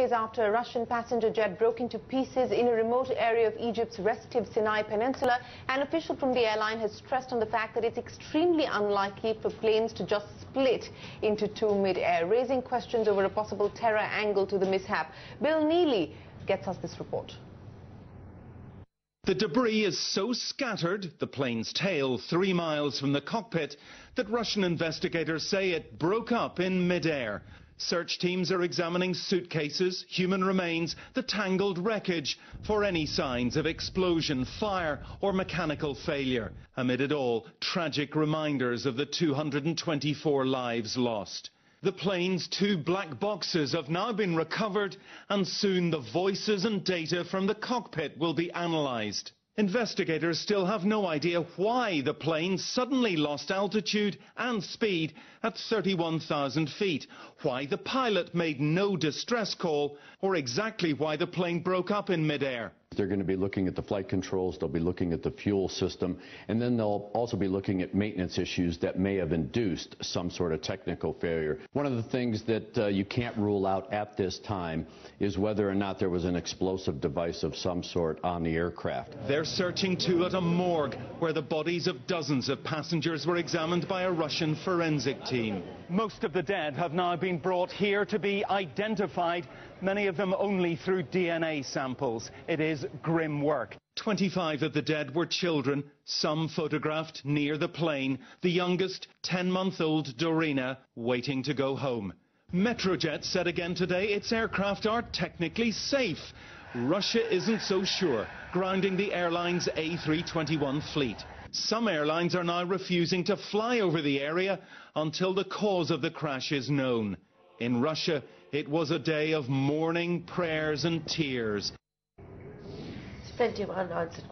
days after a Russian passenger jet broke into pieces in a remote area of Egypt's restive Sinai Peninsula, an official from the airline has stressed on the fact that it's extremely unlikely for planes to just split into two mid-air, raising questions over a possible terror angle to the mishap. Bill Neely gets us this report. The debris is so scattered, the plane's tail 3 miles from the cockpit, that Russian investigators say it broke up in mid-air. Search teams are examining suitcases, human remains, the tangled wreckage for any signs of explosion, fire or mechanical failure. Amid it all, tragic reminders of the 224 lives lost. The plane's 2 black boxes have now been recovered, and soon the voices and data from the cockpit will be analysed. Investigators still have no idea why the plane suddenly lost altitude and speed at 31,000 feet, why the pilot made no distress call, or exactly why the plane broke up in mid-air. They're going to be looking at the flight controls, they'll be looking at the fuel system, and then they'll also be looking at maintenance issues that may have induced some sort of technical failure. One of the things that you can't rule out at this time is whether or not there was an explosive device of some sort on the aircraft. They're searching too at a morgue where the bodies of dozens of passengers were examined by a Russian forensic team. Most of the dead have now been brought here to be identified, many of them only through DNA samples. It is grim work. 25 of the dead were children, some photographed near the plane, the youngest 10-month-old Dorina waiting to go home. Metrojet said again today its aircraft are technically safe. Russia isn't so sure, grounding the airline's A321 fleet. Some airlines are now refusing to fly over the area until the cause of the crash is known. In Russia, it was a day of mourning, prayers and tears. There's plenty of unanswered questions.